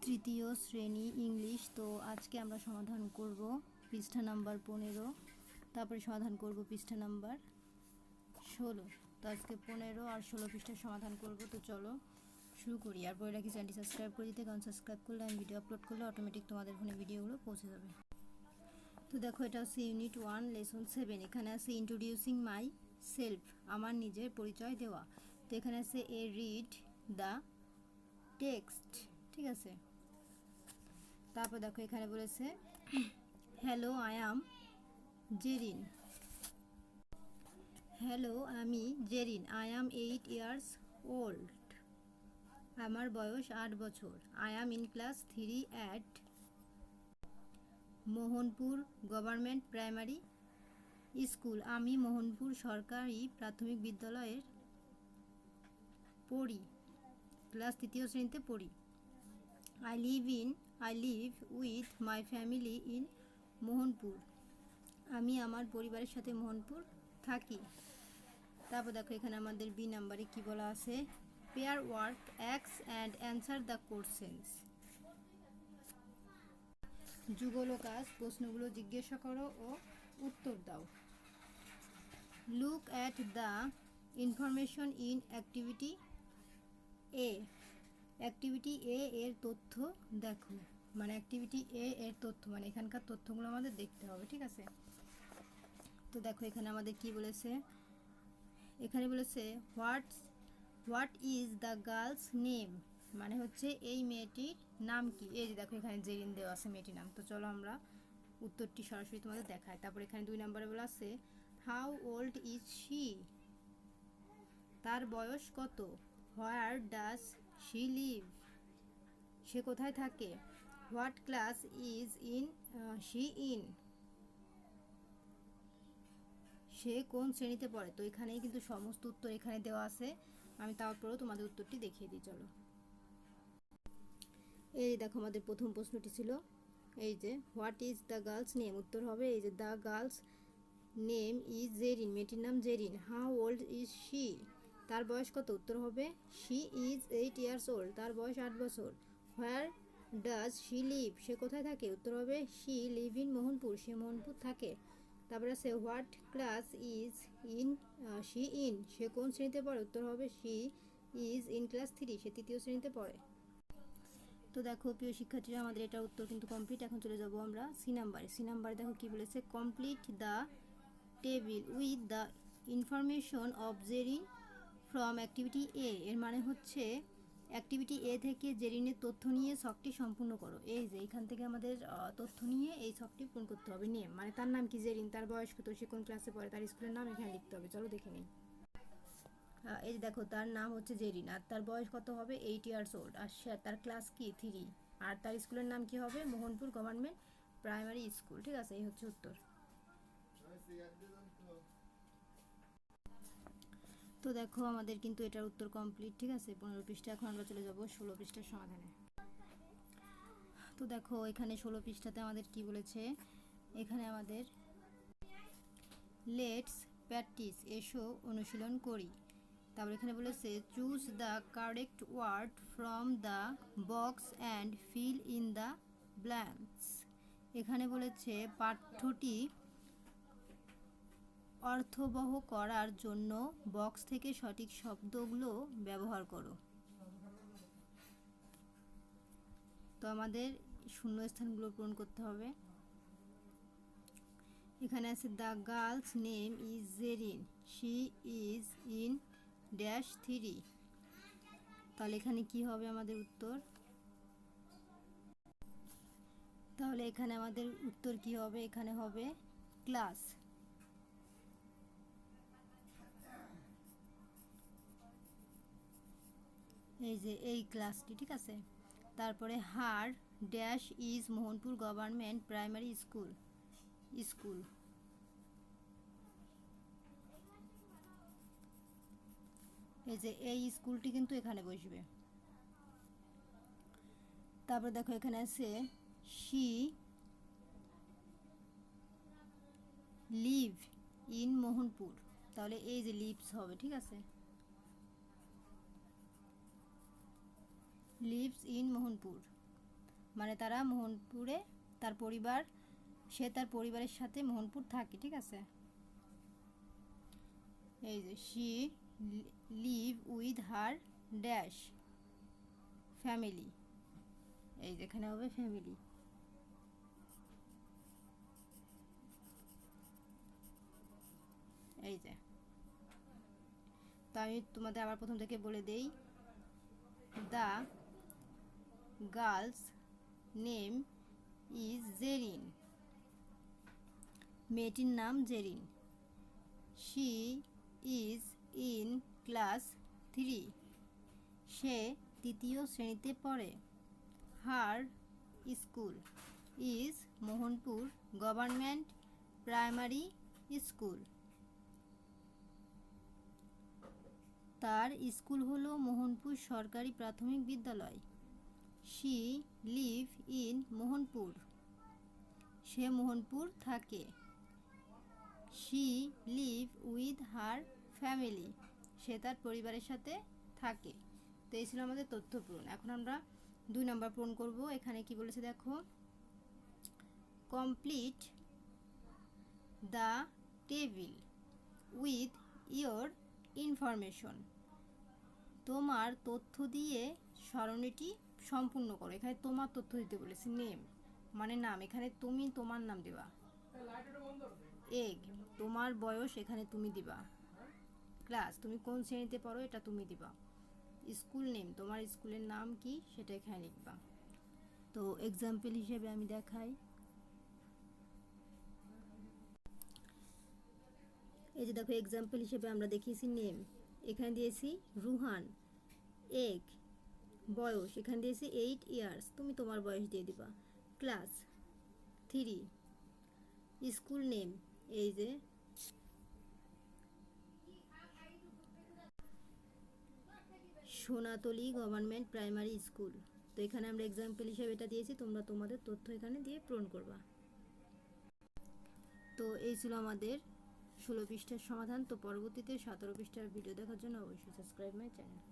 তৃতীয় শ্রেণী ইংলিশ। তো আজকে আমরা সমাধান করব পৃষ্ঠা নাম্বার 15, তারপরে সমাধান করব পৃষ্ঠা নাম্বার 16। তো আজকে 15 আর 16 পৃষ্ঠার সমাধান করব। তো চলো শুরু করি। আর বলে রাখি চ্যানেলটি সাবস্ক্রাইব করে দিতে, কারণ সাবস্ক্রাইব করলে আমি ভিডিও আপলোড করলে অটোমেটিক তোমাদের ফোনে ভিডিওগুলো পৌঁছে যাবে। তো দেখো, এটা হচ্ছে ইউনিট 1 লেসন 7। এখানে আছে ইন্ট্রোডিউসিং মাই সেলফ, আমার নিজের পরিচয় দেওয়া। তো এখানে আছে এ রিড দ্য টেক্সট, ঠিক আছে। তারপর দেখো এখানে বলেছে hello I am Zerin. Hello, আমি জেরিন। আই অ্যাম 8 years old, আমার বয়স 8 বছর। I am in class 3 at Mohanpur government primary school, আমি মোহনপুর সরকারি প্রাথমিক বিদ্যালয়ের পড়ি, ক্লাস 3য় শ্রেণীতে পড়ি। I live with my family in Mohanpur, আমি আমার পরিবারের সাথে মোহনপুর থাকি। তারপর দেখো এখানে আমাদের বি নাম্বারে কি বলা আছে, পেয়ার ওয়ার্ক অ্যাক্স অ্যান্ড অ্যান্সার দ্য কোশ্চেন্স। যুগল কাজ, প্রশ্নগুলো জিজ্ঞাসা করো ও উত্তর দাও। Look at the information in activity A, activity A এর তথ্য দেখো। মানে অ্যাক্টিভিটি এ এর তথ্য, মানে এখানকার তথ্যগুলো আমাদের দেখতে হবে, ঠিক আছে। তো দেখো এখানে আমাদের কি বলেছে, এখানে বলেছে what is the girl's name, মানে হচ্ছে এই মেয়েটির নাম কি। এই যে দেখো এখানে জেরিন দেওয়া আছে মেয়েটির নাম। তো চলো আমরা উত্তরটি সরাসরি তোমাদের দেখাই। তারপর এখানে 2 নম্বরে বলা আছে হাউ ওল্ড ইজ শি, তার বয়স কত। হোয়ার ডাজ শি লিভ, সে কোথায় থাকে। What class is in she in, সে কোন শ্রেণীতে পড়ে। তো এখানেই কিন্তু সমস্ত উত্তর এখানে দেওয়া আছে। আমি তারপরেও তোমাদের উত্তরটি দেখিয়ে দিই, চলো। এই দেখো আমাদের প্রথম প্রশ্নটি ছিল এই যে what is the girl's name, উত্তর হবে এই যে the girl's name is Jerin, মেয়েটির নাম জেরিন। হাউ ওল্ড ইজ শি, তার বয়স কত, উত্তর হবে শি ইজ 8 years old, তার বয়স 8 বছর। হোয়ার ডাজ শি লিভ, সে কোথায় থাকে, উত্তর হবে শি লিভ ইন মোহনপুর, সে মোহনপুর থাকে। তারপরে আছে what class is in she in, সে কোন শ্রেণীতে পড়ে, উত্তর হবে শি ইজ ইন ক্লাস 3, সে 3য় শ্রেণীতে পড়ে। তো দেখো প্রিয় শিক্ষার্থীরা, আমাদের এটা উত্তর কিন্তু কমপ্লিট। এখন চলে যাব আমরা সি নাম্বারে দেখো কি বলেছে, complete the table with the information of Jerin from activity A, এর মানে হচ্ছে অ্যাক্টিভিটি এ থেকে জেরিনের তথ্য নিয়ে ছকটি সম্পূর্ণ করো। এই যে এখান থেকে আমাদের তথ্য নিয়ে এই ছকটি পূরণ করতে হবে। নেম মানে তার নাম কি জেরিন, তার বয়স কত, সে কোন ক্লাসে পড়ে, তার স্কুলের নাম এখানে লিখতে হবে। চলো দেখে নিই। এই যে দেখো তার নাম হচ্ছে জেরিন, আর তার বয়স কত হবে 8 years old, আর তার ক্লাস কি 3, আর তার স্কুলের নাম কি হবে মোহনপুর গভর্নমেন্ট প্রাইমারি স্কুল, ঠিক আছে। এই হচ্ছে উত্তর। তো দেখো আমাদের কিন্তু এটার উত্তর কমপ্লিট, ঠিক আছে। 15 পৃষ্ঠা। এখন আমরা চলে যাব 16 পৃষ্ঠার সমাধানে। তো দেখো এখানে 16 পৃষ্ঠাতে আমাদের কি বলেছে, এখানে আমাদের লেটস প্র্যাকটিস, এসো অনুশীলন করি। তারপর এখানে বলেছে choose the correct word from the box and fill in the blanks. এখানে বলেছে পাঠ্যটি অর্থবহ করার জন্য বক্স থেকে সঠিক শব্দগুলো ব্যবহার করো। তো আমাদের শূন্যস্থানগুলো পূরণ করতে হবে। এখানে আছে the girl's name is Jerin, she is in dash 3, তাহলে এখানে কি হবে আমাদের উত্তর, তাহলে এখানে আমাদের উত্তর কি হবে, এখানে হবে ক্লাস। এই যে এই ক্লাসটি, ঠিক আছে। তারপরে হার dash is Mohanpur government primary school, এই যে এই স্কুলটি কিন্তু এখানে বসবে। তারপর দেখো এখানে আছে শি লিভ ইন মোহনপুর, তাহলে এই যে লিভস হবে, ঠিক আছে, লিভস ইন মোহনপুর। মানে তারা মোহনপুরে সে তার পরিবারের সাথে মোহনপুর থাকে, ঠিক আছে। এই যে she live with her dash family, এই যেখানে হবে ফ্যামিলি। এই যে, তো আমি তোমাদের আবার প্রথম থেকে বলে দেই। The girl's name is Jerin, মেয়েটির নাম Jerin. She is in class 3, সে 3য় শ্রেণীতে পড়ে। Her school is Mohanpur government primary school, তার স্কুল হলো মোহনপুর সরকারি প্রাথমিক বিদ্যালয়। শি লিভ ইন মোহনপুর, সে মোহনপুর থাকে। She live with her family, সে তার পরিবারের সাথে থাকে। তো এই ছিল আমাদের তথ্য পূরণ। এখন আমরা 2 নম্বর পূরণ করব। এখানে কি বলেছে দেখো, complete the table with your information, তোমার তথ্য দিয়ে সরণিটি সম্পূর্ণ করো। এখানে তোমার তথ্য দিতে বলেছি, নেম মানে নাম, এখানে তুমি তোমার নাম দিবা। এগ তোমার বয়স, এখানে তুমি দিবা। ক্লাস তুমি কোন শ্রেণীতে পড়ো, এটা তুমি দিবা। স্কুল নেম তোমার স্কুলের নাম কি সেটা এখানে লিখবা। তো এক্সাম্পল হিসেবে আমি দেখাই। এই যে দেখো, এক্সাম্পল হিসেবে আমরা দেখিয়েছি নেম, এখানে দিয়েছি রুহান। এগ বয়স, এখানে দিয়েছি 8 ইয়ার্স, তুমি তোমার বয়স দিয়ে দিবা। ক্লাস 3, স্কুল নেম এই যে সোনাতলি গভর্নমেন্ট প্রাইমারি স্কুল। তো এখানে আমরা এক্সাম্পল হিসেবে এটা দিয়েছি, তোমরা তোমাদের তথ্য এখানে দিয়ে পূরণ করবা। তো এই ছিল আমাদের 16 পৃষ্ঠার সমাধান। তো পরবর্তীতে 17 পৃষ্ঠার ভিডিও দেখার জন্য অবশ্যই সাবস্ক্রাইব মাই চ্যানেল।